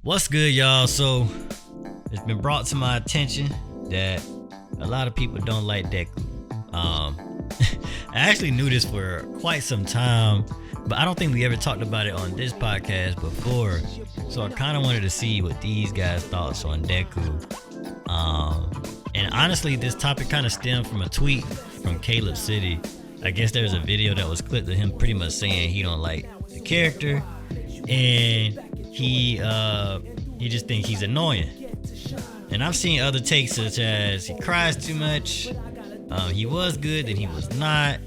What's good, y'all? So it's been brought to my attention that a lot of people don't like Deku. I actually knew this for quite some time, but I don't think we ever talked about it on this podcast before. So I kind of wanted to see what these guys' thoughts on Deku. And honestly, this topic kind of stemmed from a tweet from Caleb City. I guess there's a video that was clipped of him pretty much saying he don't like the character, and he just think he's annoying. And I've seen other takes such as he cries too much, he was good, then he was not.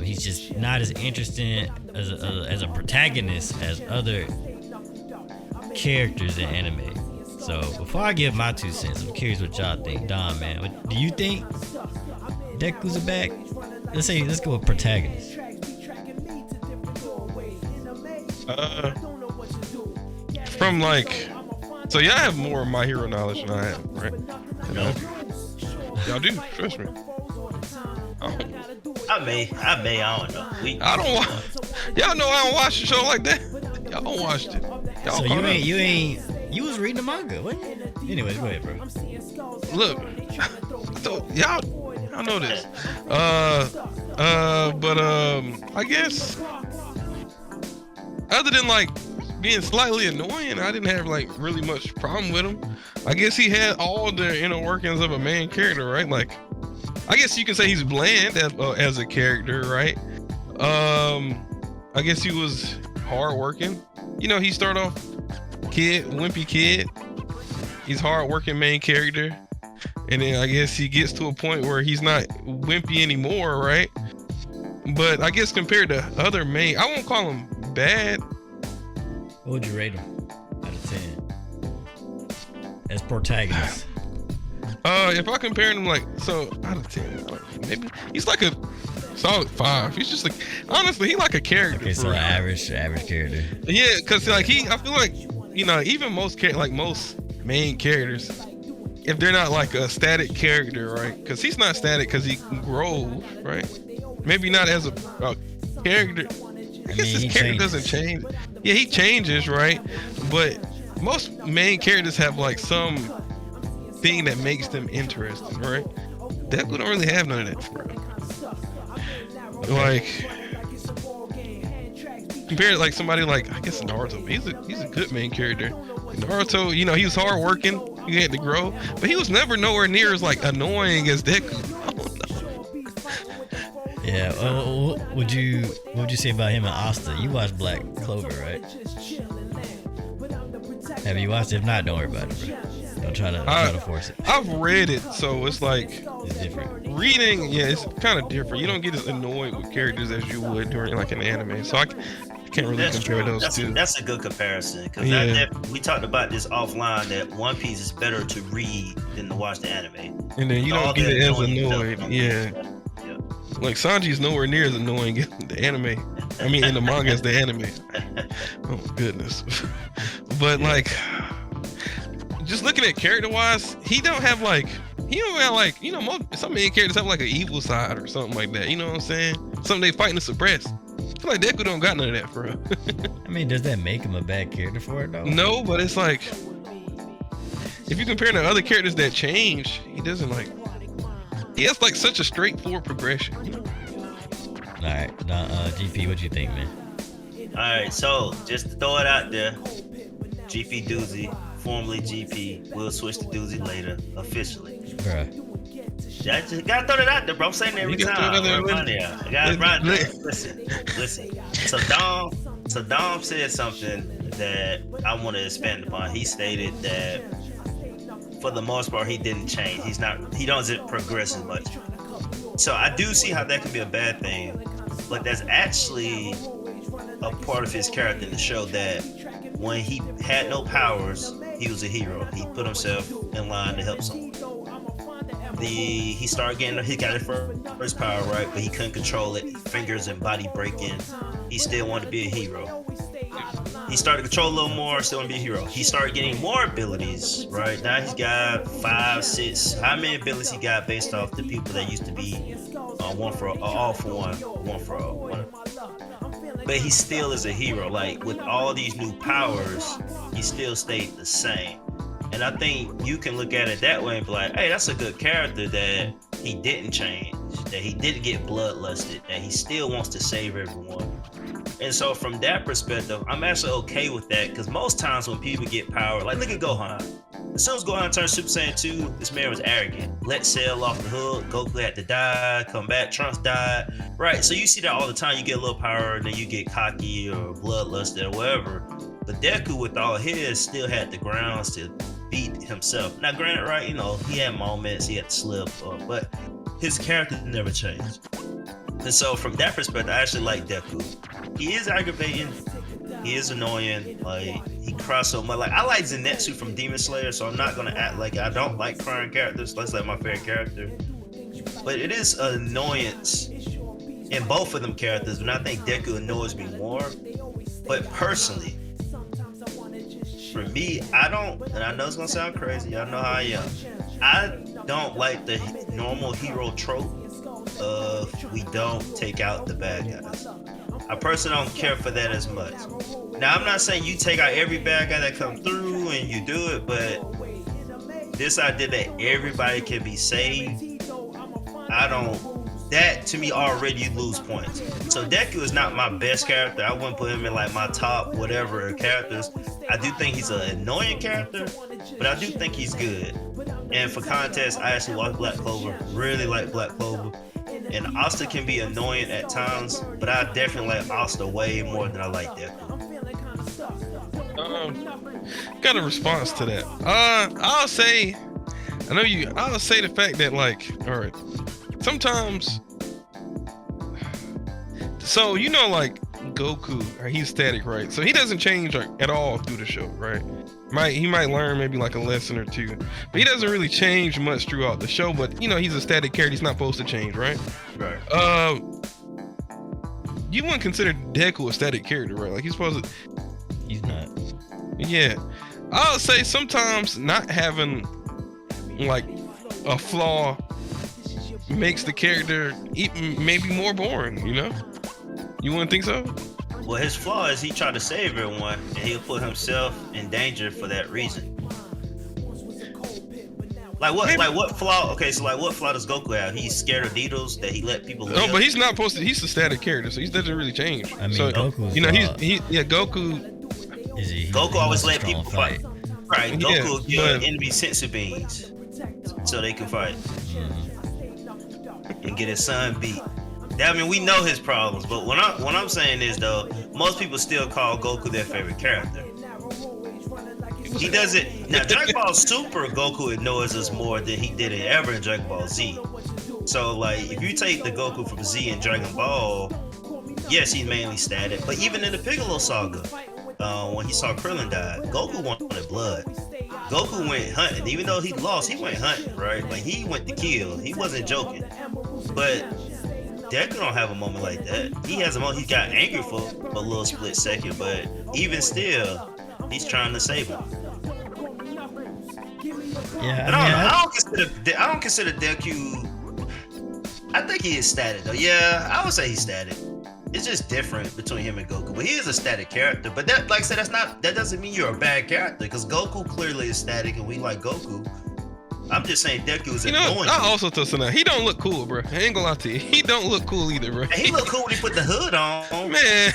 He's just not as interesting as a protagonist as other characters in anime. So before I give my 2 cents, I'm curious what y'all think. Don, man, do you think Deku's a bad? Let's go with protagonist. From like, so y'all have more of My Hero knowledge than I have, right? No. Y'all do, trust me. I don't know. I don't watch. Y'all know I don't watch the show like that. Y'all don't watch it. Y'all So you was reading the manga, what? Anyways, go ahead, bro. Look, so y'all know this. But I guess other than like being slightly annoying, I didn't have like really much problem with him. I guess he had all the inner workings of a main character, right? Like, I guess you can say he's bland as a character, right? I guess he was hardworking. You know, he started off wimpy kid. He's hardworking main character, and then I guess he gets to a point where he's not wimpy anymore, right? But I guess compared to other main, I won't call him bad. What would you rate him out of 10 as protagonist? If I compare him out of 10, maybe he's like a solid 5. He's just like, honestly, he like a character. Okay, so average character. Yeah, cause like I feel like, you know, even most main characters, if they're not like a static character, right? Cause he's not static, cause he grows, right? Maybe not as a character. I guess his character doesn't change. Yeah, he changes, right? But most main characters have like some thing that makes them interesting, right? Deku don't really have none of that, bro. Like, compared to like somebody like, I guess Naruto, he's a good main character. Naruto, you know, he was hardworking, he had to grow, but he was never nowhere near as like annoying as Deku. I don't know. Yeah, what would you say about him and Asta? You watched Black Clover, right? Have you watched it? If not, don't worry about it, bro. Don't try to force it. I've read it, so it's like It's different. reading. Yeah, it's kind of different. You don't get as annoyed with characters as you would during like an anime. So I can't really compare those two. That's a good comparison, because we talked about this offline, that One Piece is better to read than to watch the anime. And then you don't get it as annoyed. Yeah. Like Sanji's nowhere near as annoying in the anime. I mean, in the manga as the anime. Oh my goodness. But like, just looking at character-wise, he don't have like, you know, some main characters have like an evil side or something like that. You know what I'm saying? Something they fighting to suppress. I feel like Deku don't got none of that for real. I mean, does that make him a bad character for it though? No, but it's like, if you compare to other characters that change, he doesn't like. He has like such a straightforward progression. You know? All right, GP, what you think, man? All right, so just to throw it out there, GP Doozy, formerly GP, will switch to Doozy later, officially. Bruh. I just gotta throw it out there, bro. I'm saying it every time. I gotta run there. Listen. So Dom said something that I want to expand upon. He stated that for the most part, he didn't change. He doesn't progress as much. So I do see how that could be a bad thing, but that's actually a part of his character in the show, that when he had no powers, he was a hero. He put himself in line to help someone. He got his first power, right? But he couldn't control it. Fingers and body breaking. He still wanted to be a hero. He started to control a little more, still want to be a hero. He started getting more abilities, right? Now he's got 5, 6. How many abilities he got based off the people that used to be all for one for one? but he still is a hero. Like with all these new powers, he still stayed the same. And I think you can look at it that way and be like, hey, that's a good character that he didn't change, that he didn't get bloodlusted, that he still wants to save everyone. And so from that perspective, I'm actually okay with that, because most times when people get power, like look at Gohan. As soon as Gohan turned Super Saiyan 2, this man was arrogant. Let Cell off the hook, Goku had to die, come back, Trunks died. Right, so you see that all the time. You get a little power, and then you get cocky or bloodlusted or whatever. But Deku, with all his, still had the grounds to beat himself. Now granted, right, he had moments, he had to slip, but his character never changed. And so from that perspective, I actually like Deku. He is aggravating, he is annoying, like he cries so much. Like I like Zenitsu from Demon Slayer, so I'm not gonna act like I don't like crying characters. That's like my favorite character. But it is an annoyance in both of them characters, and I think Deku annoys me more. But personally, for me, I don't, and I know it's gonna sound crazy, y'all know how I am. I don't like the normal hero trope of we don't take out the bad guys. I personally don't care for that as much. Now, I'm not saying you take out every bad guy that come through and you do it, but this idea that everybody can be saved, that to me already you lose points. So Deku is not my best character. I wouldn't put him in like my top whatever characters. I do think he's an annoying character, but I do think he's good. And for context, I actually watched Black Clover, really like Black Clover. And Asta can be annoying at times, but I definitely like Asta way more than I like Deku. Got a response to that. I'll say the fact that like, all right, sometimes, so like Goku, he's static, right? So he doesn't change at all through the show, right? He might learn maybe like a lesson or two, but he doesn't really change much throughout the show. But he's a static character; he's not supposed to change, right? Right. You wouldn't consider Deku a static character, right? Like he's supposed to. He's not. Yeah, I'll say sometimes not having like a flaw makes the character maybe more boring. You wouldn't think so? Well, his flaw is he tried to save everyone, and he'll put himself in danger for that reason. Like what flaw? Okay, so like what flaw does Goku have? He's scared of needles that he let people live. No, but he's not supposed to. He's a static character, so he doesn't really change. I mean, so, Goku's Goku. Goku always let people fight. Right, Goku will give enemy sensu beans so they can fight and get his son beat. I mean, we know his problems, but what I'm saying is though, most people still call Goku their favorite character. He doesn't. Now, Dragon Ball Super, Goku annoys us more than he did ever in Dragon Ball Z. So, like, if you take the Goku from Z and Dragon Ball, yes, he's mainly static. But even in the Piccolo saga, when he saw Krillin die, Goku wanted blood. Goku went hunting. Even though he lost, he went hunting, right? Like, he went to kill. He wasn't joking. But Deku don't have a moment like that. He has a moment. He got angry for a little split second, but even still, he's trying to save him. Yeah, I don't consider Deku. I think he is static though. Yeah, I would say he's static. It's just different between him and Goku. But he is a static character. But that, like I said, that doesn't mean you're a bad character. Because Goku clearly is static, and we like Goku. I'm just saying Deku is annoying. I also told Sana, he don't look cool, bro. I ain't gonna lie to you. He don't look cool either, bro. And he look cool when he put the hood on. Man.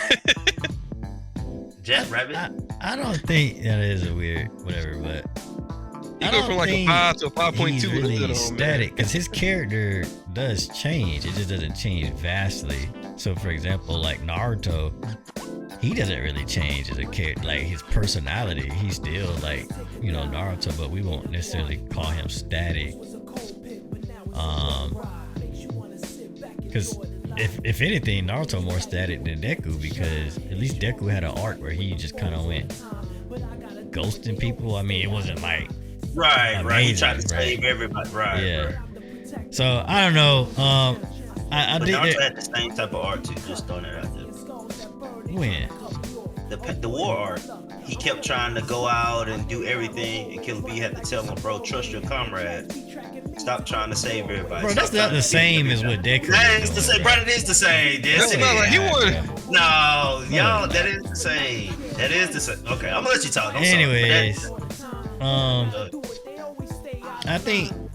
Jackrabbit. I don't think that is a weird whatever, but you go from like a 5 to a 5.2 he's with really a hood on, static because his character does change. It just doesn't change vastly. So, for example, like Naruto, he doesn't really change as a character. Like his personality, he's still like Naruto, but we won't necessarily call him static. Because if anything, Naruto more static than Deku, because at least Deku had an arc where he just kind of went ghosting people. I mean, it wasn't like right. He tried to save everybody. Right. Yeah. Right. So I don't know. I but did. Naruto had the same type of art too. Just throwing it out there. When? The war art. He kept trying to go out and do everything, and Killer B had to tell him, bro, trust your comrade. Stop trying to save everybody. Bro, that's not the same as what Deku. That is the same, brother. It is the same. That's not like he won. No, y'all, that is the same. That is the same. Okay, I'm gonna let you talk. Anyways,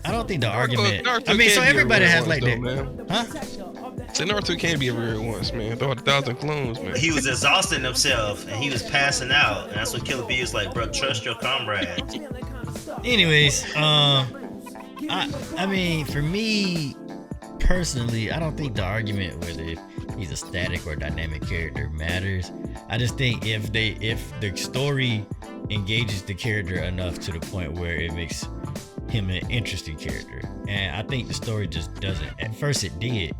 I don't think the argument. Naruto I mean, so can't be everybody has everywhere like once, that, though, huh? So Naruto can't be everywhere at once, man. Throw out 1,000 clones, man. He was exhausting himself and he was passing out, and that's what Killer B is like, bro. Trust your comrades. Anyways, I mean, for me personally, I don't think the argument whether he's a static or dynamic character matters. I just think if the story engages the character enough to the point where it makes him an interesting character, and I think the story just doesn't. At first, it did,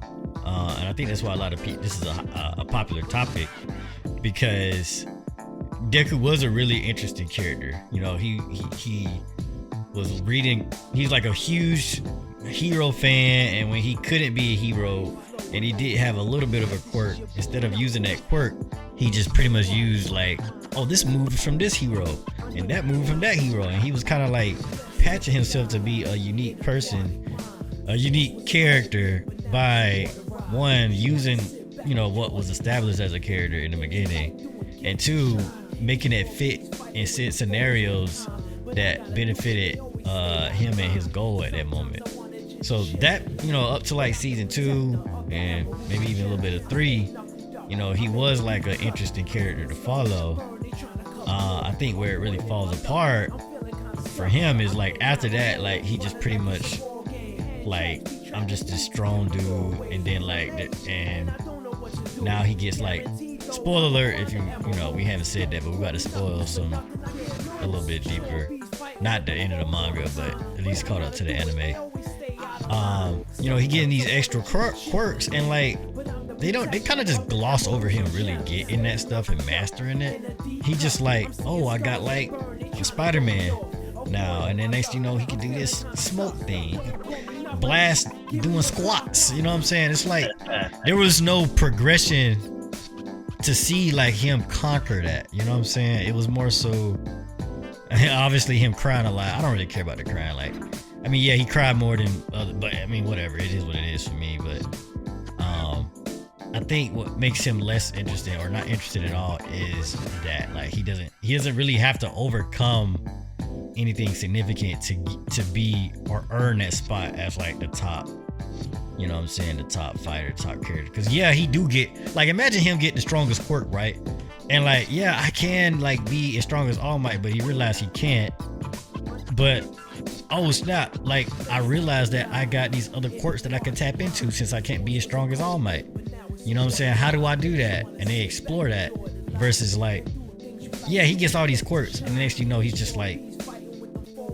and I think that's why a lot of people. This is a popular topic because Deku was a really interesting character. You know, he was reading. He's like a huge hero fan, and when he couldn't be a hero, and he did have a little bit of a quirk, instead of using that quirk, he just pretty much used like, oh, this move is from this hero, and that move from that hero, and he was kind of like patching himself to be a unique person, a unique character by one using, you know, what was established as a character in the beginning, and two, making it fit in scenarios that benefited him and his goal at that moment. So that, you know, up to like season 2 and maybe even a little bit of 3, you know, he was like an interesting character to follow. I think where it really falls apart for him is like after that, like he just pretty much like, I'm just this strong dude, and then like and now he gets like, spoiler alert if you know, we haven't said that, but we're about to spoil some a little bit deeper, not the end of the manga, but at least caught up to the anime. You know, he getting these extra quirks, and like they kind of just gloss over him really getting that stuff and mastering it. He just like, oh, I got like Spider-Man now, and then next you know, he can do this smoke thing, blast doing squats, you know what I'm saying? It's like there was no progression to see like him conquer that, you know what I'm saying? It was more so obviously him crying a lot. I don't really care about the crying. Like, I mean, yeah, he cried more than other, but I mean, whatever, it is what it is for me. But I think what makes him less interesting or not interested at all is that like he doesn't really have to overcome anything significant to be or earn that spot as like the top, you know what I'm saying, the top fighter, top character. Because yeah, he do get, like, imagine him getting the strongest quirk, right? And like, yeah, I can like be as strong as All Might, but he realized he can't. But oh snap, like I realized that I got these other quirks that I can tap into since I can't be as strong as All Might. You know what I'm saying? How do I do that? And they explore that versus like, yeah, he gets all these quirks, and the next you know, he's just like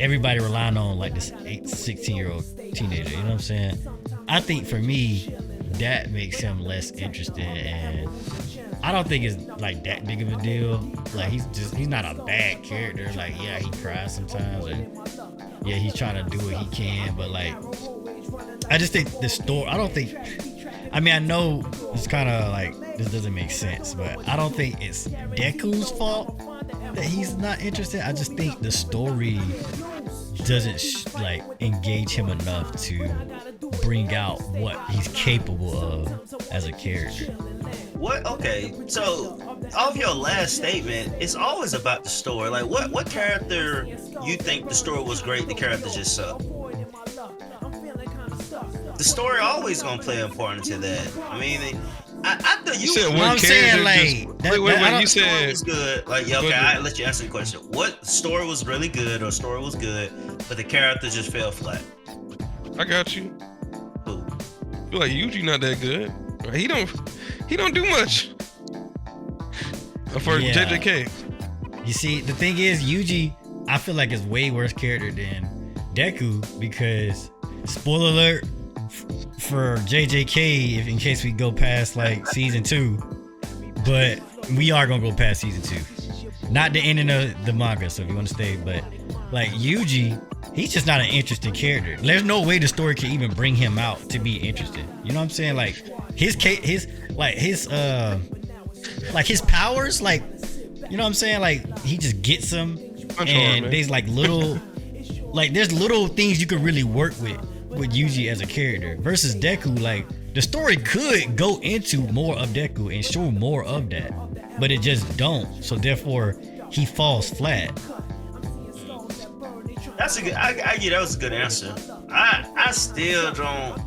everybody relying on like this 16-year-old teenager. You know what I'm saying? I think for me, that makes him less interesting, and I don't think it's like that big of a deal. Like he's not a bad character. Like, yeah, he cries sometimes, and yeah, he's trying to do what he can, but like I just think the story, I mean, I know it's kind of like this doesn't make sense, but I don't think it's Deku's fault that he's not interested. I just think the story doesn't like engage him enough to bring out what he's capable of as a character. What? Okay, so off your last statement, it's always about the story. Like, what character you think the story was great, the character just sucked? The story always gonna play a part into that. I mean, I thought you said one I'm saying like just, wait, you said was good. Like, yeah, okay, I let you answer the question. What story was really good, or story was good, but the character just fell flat? I got you. Who? Feel like Yuji not that good. He don't do much. For Yeah. JJK. You see, the thing is, Yuji, I feel like is way worse character than Deku because, spoiler alert for JJK, if in case we go past like season 2, but we are gonna go past season 2, not the ending of the manga. So if you want to stay, but like Yuji, he's just not an interesting character. There's no way the story can even bring him out to be interesting. You know what I'm saying? Like his powers, like, you know what I'm saying? Like he just gets them, and there's like little, like there's little things you can really work with. with Yuji as a character versus Deku. Like the story could go into more of Deku and show more of that, but it just don't. So therefore, he falls flat. That's a good. That was a good answer. I still don't.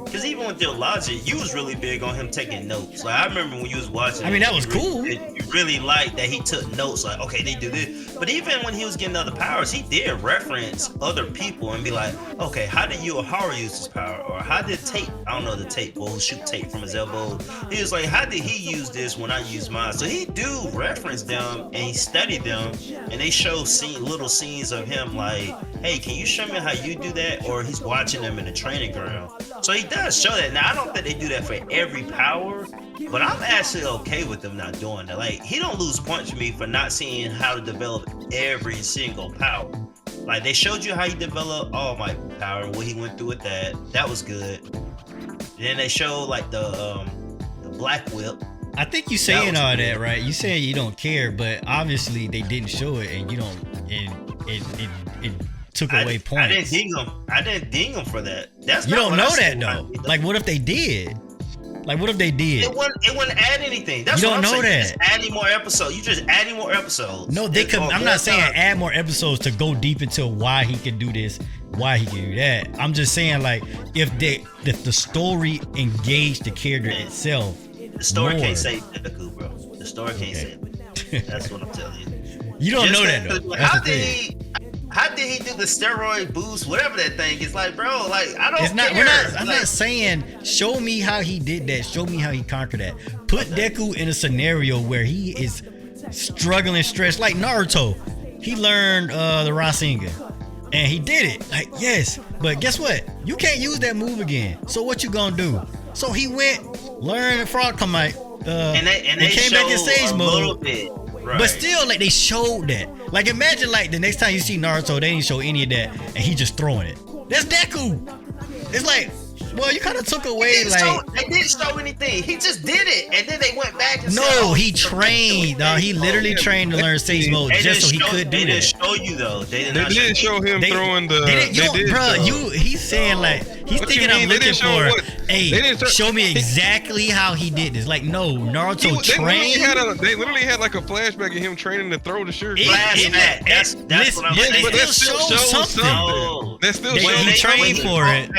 Because even with your logic, you was really big on him taking notes. Like I remember when you was watching. I mean, that was cool. You really liked that he took notes. Like, okay, they do this. But even when he was getting other powers, he did reference other people and be like, okay, how did Haru use this power? Or how did Tate? I don't know the Tate will shoot Tate from his elbow. He was like, how did he use this when I use mine? So he do reference them and he studied them, and they show little scenes of him like, hey, can you show me how you do that? Or he's watching them in the training ground. So he does show that. Now I don't think they do that for every power, but I'm actually okay with them not doing that. Like he don't lose points for me for not seeing how to develop every single power. Like they showed you how he developed All Might power, what he went through with that. That was good. Then they showed like the Black Whip. I think you saying all that, right? You saying you don't care, but obviously they didn't show it, and you don't. And it took away points. I didn't ding him for that. That's you don't know that though. Like, what if they did? Like, what if they did? It wouldn't add anything. That's you what don't I'm know saying. that. Just adding more episodes. You just adding more episodes. No, they could. I'm not saying add more episodes to go deep into why he can do this, why he can do that. I'm just saying like if the story engaged the character itself. The story can't say Deku, bro. The story can't say it. That's what I'm telling you. You don't know that though. How did he do the steroid boost, whatever that thing is? Like, bro, like I don't care. I'm not saying show me how he did that. Show me how he conquered that. Put Deku in a scenario where he is struggling, stressed, like Naruto. He learned the Rasengan, and he did it. Like yes, but guess what? You can't use that move again. So what you gonna do? So he went, learned the Frog Commite, and they came back in Sage mode. Right. But still, like they showed that. Like imagine, like the next time you see Naruto, they didn't show any of that, and he just throwing it. That's Deku. It's like, well, you kind of took away they didn't show anything. He just did it, and then they went back and he trained. He literally trained to learn Sage mode just so he could do that. They didn't show you though. They didn't show him throwing the. He's saying like he's thinking I'm looking for. Hey, show me exactly how he did this. Like no, Naruto trained. They literally had like a flashback of him training to throw the shuriken. That's what I'm saying. But that still shows something. That still shows he trained for it.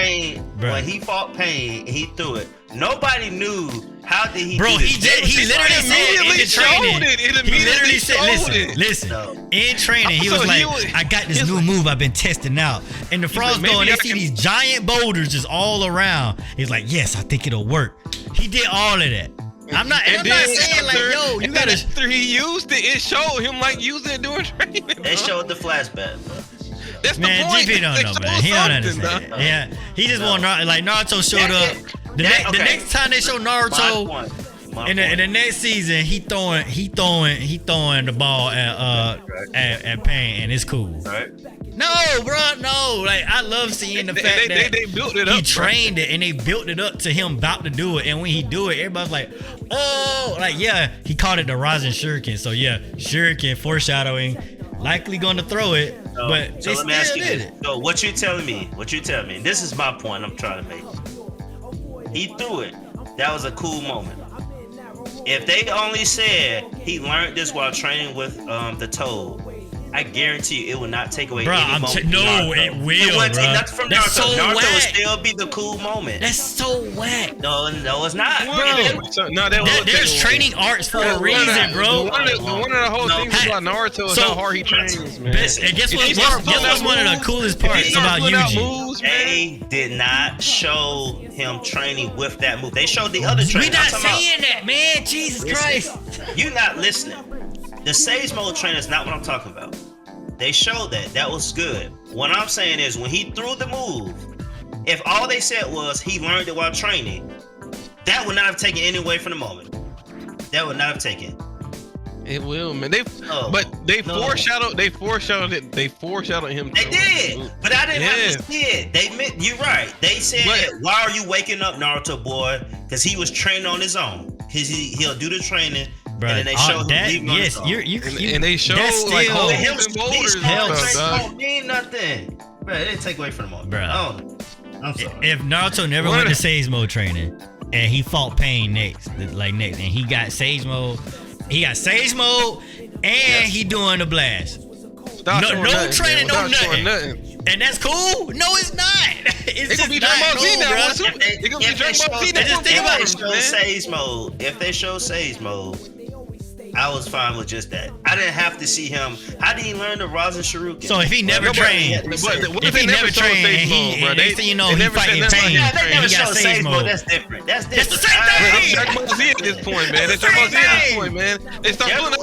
When he fought Pain, he threw it. Nobody knew how did he. Bro, do he literally said in the training. He literally said, "Listen, in training, he was like, I got this new move I've been testing out." And the frogs go and they see these giant boulders just all around. He's like, "Yes, I think it'll work." He did all of that. I'm not saying like, yo, you gotta. After he used it showed him like using it during training. They showed the flashback. That's man, the point. GP don't know, man. He don't understand. Yeah, he just want like Naruto showed up. The next time they show Naruto in the next season, he throwing the ball at Pain, and it's cool. Right. No, bro, no. Like I love seeing the fact that they built it up. He trained it, and they built it up to him about to do it. And when he do it, everybody's like, "Oh, like yeah." He called it the Rasen Shuriken. So yeah, Shuriken foreshadowing, likely going to throw it, but they let me ask you did this. it. So what you telling me? This is my point. I'm trying to make. He threw it. That was a cool moment. If they only said he learned this while training with the Toad, I guarantee you it will not take away any moment. It will, it won't take nothing from That's Naruto. So Naruto whack. will still be the cool moment. That's so whack. No, it's not. There's training arts for a reason, bro. One of the whole things about Naruto is how hard he trains, man. And guess what's one of the coolest parts about Yuji? They did not show him training with that move. They showed the other training. We're not saying that, man. Jesus Christ. You're not listening. The Sage Mode training is not what I'm talking about. They showed that. That was good. What I'm saying is when he threw the move, if all they said was he learned it while training, that would not have taken any away from the moment. That would not have taken. It will, man. They foreshadowed it. They foreshadowed him. They did, but I didn't have to see it. You're right. They said, "Why are you waking up, Naruto boy?" Because he was training on his own. He'll do the training. Bruh, and then they show him leaving on his own. And they show like holding boulders and stuff. Don't mean nothing, bro. It didn't take away from the moment. Bro. I if Naruto never went to Sage Mode training and he fought Pain next, and he got Sage Mode, and he doing the blast. No training, no nothing. And that's cool? No, it's not. It's gonna be Dragon Ball Z now. It's gonna be Dragon Ball Z now. If they show Sage Mode, I was fine with just that. I didn't have to see him. How did he learn the Rasen Shuriken? So if he never trained, if he never trained, he fighting Pain. They never show Sage Mode. That's different. That's the same thing. Dragon Ball Z at this point, man. That's Dragon Ball Z at this point, man. They start pulling out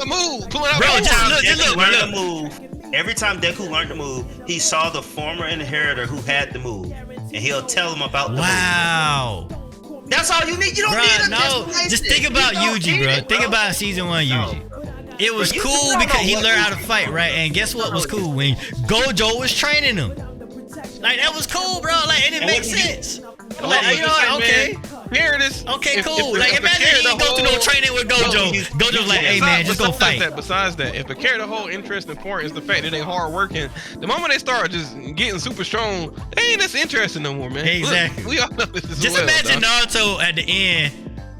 moves. Every time Deku learned the move, he saw the former inheritor who had the move, and he'll tell him about the move. Wow. That's all you need. You don't need a just think about Yuji, bro. Think about season 1 Yuji. It was cool because he learned how to fight, right? And guess what was cool? When Gojo was training him. Like, that was cool, bro. Like, and it makes sense. Like, you know what? Okay. Here it is. Okay, cool. Like, imagine he didn't go through no training with Gojo. Gojo's like, hey, man, just go fight. Besides that, if the character whole interest and point is the fact that they hard working, the moment they start just getting super strong, they ain't that's interesting no more, man. Exactly. Look, we all know this is just imagine Naruto at the end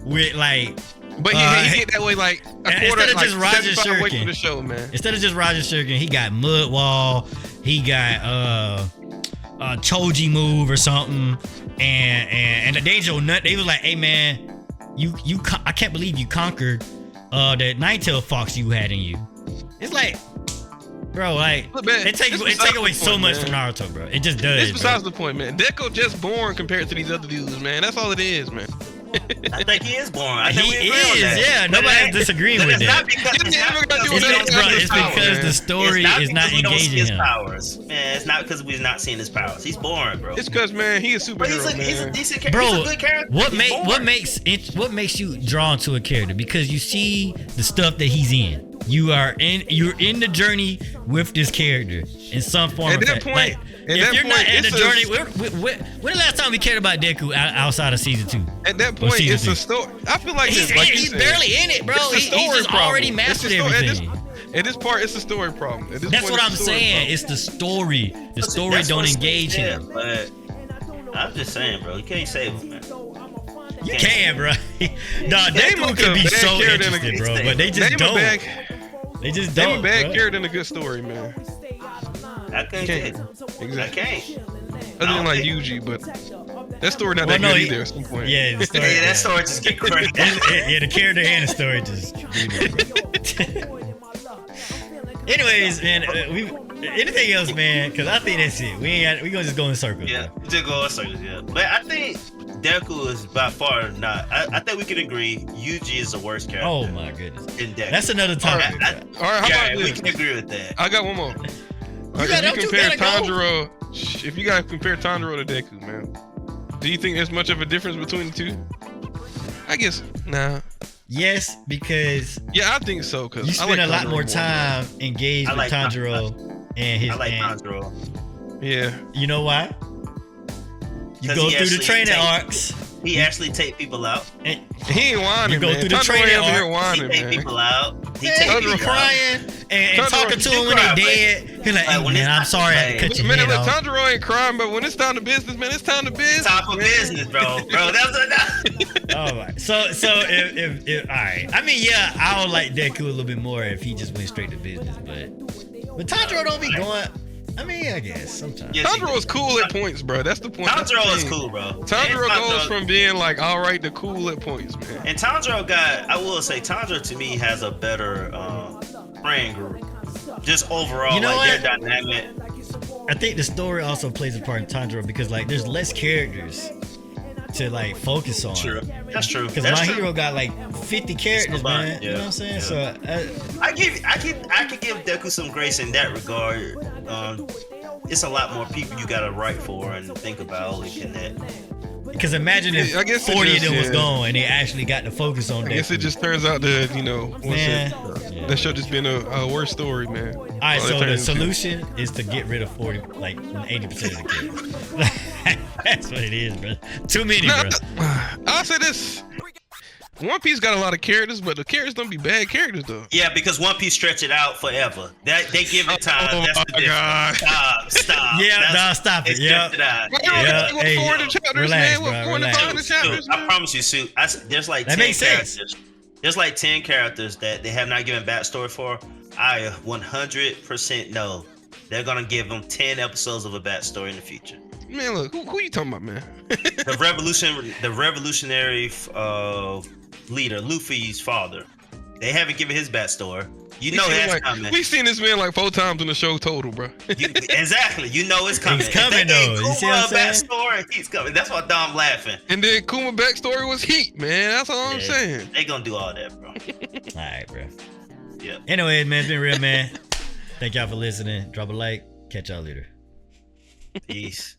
with, like... But he get that way like a quarter, instead of just Rasen Shuriken away from the show, man. Instead of just Rasen Shuriken, he got Mud Wall, he got Choji move or something, and the Danger Nut. They was like, hey man, I can't believe you conquered that Nine-Tailed Fox you had in you. It's like, bro, like it take away so much from Naruto, bro. It just does. It's besides the point, man. Deku just born compared to these other dudes, man. That's all it is, man. I think he is born. He is, yeah. Nobody's disagreeing with that. It's because the story is not engaging him. Powers. Man, it's not because we're not seeing his powers. He's born, bro. It's because, man, he's a superhero, He's a decent character. Bro, he's a good character. What makes you drawn to a character? Because you see the stuff that he's in. You're in the journey with this character in some form. At that point, if you're not in the journey, when the last time we cared about Deku outside of season 2? At that point, it's a story. I feel like he's barely in it, bro. He's just already mastered everything. At this part, it's a story problem. That's what I'm saying. It's the story. The story don't engage him. But I'm just saying, bro. You can't save him, man. You can, bro. Nah, Deku could be so interesting, bro. But they just don't. They just don't. Name a bad character in a good story, man. I can't. Exactly. I can't. Other than like Yuji, but that story not that good either at some point. Yeah, the story. That story just get crazy. Yeah, the character and the story just. Anyways, man, anything else, man? Because I think that's it. We gonna just go in circles. Yeah, just go in circles. Yeah, but I think Deku is by far not. I think we can agree Yuji is the worst character. Oh my goodness. In Deku. That's another topic. All right, how about this? We can agree with that. I got one more. If you gotta compare Tanjiro to Deku, man, do you think there's much of a difference between the two? I guess nah. Yes, because I think so. Cause you spend a lot more time engaged with Tanjiro and his. I like Tanjiro. Yeah. You know why? You go through the training arcs. He actually take people out. He ain't whining, You go through the training arcs. He take people out. He take crying and talking to him when they dead. He's like, hey, man, I'm sorry I had to cut your head off. Tanjiro ain't crying, but when it's time to business, man, it's time to business. Time for business, bro. All right. So if all right. I mean, yeah, I would like Deku a little bit more if he just went straight to business, but Tanjiro don't be going. I mean, I guess sometimes. Tanjiro is cool at points, bro. That's the point. Tanjiro is cool, bro. Tanjiro goes from being like all right to cool at points, man. And Tanjiro Tanjiro to me has a better friend group. Just overall, their dynamic. I think the story also plays a part in Tanjiro because like there's less characters to like focus on. True. That's true. Because My Hero got like 50 characters, man. You know what I'm saying? So I could give Deku some grace in that regard. It's a lot more people you gotta write for and think about and connect. Because imagine if 40 of them was gone and they actually got to focus on Deku. I guess it just turns out that that show just been a worse story, man. All right, so the solution is to get rid of 80% of the characters. That's what it is, bro. Too many, bro. I'll say this. One Piece got a lot of characters, but the characters don't be bad characters though. Yeah, because One Piece stretch it out forever. They give it time. Oh That's the my God. Stop. Yeah, stop it. Yeah. Hey, 400 chapters, relax, man. bro, 400 chapters, I man. promise you, Sue. There's like That 10 makes sense. characters. There's like 10 characters that they have not given backstory for. I 100% know they're gonna give them 10 episodes of a backstory in the future. Man, look, who you talking about, man? The revolutionary leader, Luffy's father. They haven't given his backstory. You know that's coming. We've seen this man like 4 times in the show total, bro. Exactly. You know it's coming. He's coming though. You see what I'm saying? Backstory, he's coming. That's why Dom laughing. And then Kuma backstory was heat, man. That's all I'm saying. They gonna do all that, bro. All right, bro. Yeah. Anyways, man, it's been real, man. Thank y'all for listening. Drop a like. Catch y'all later. Peace.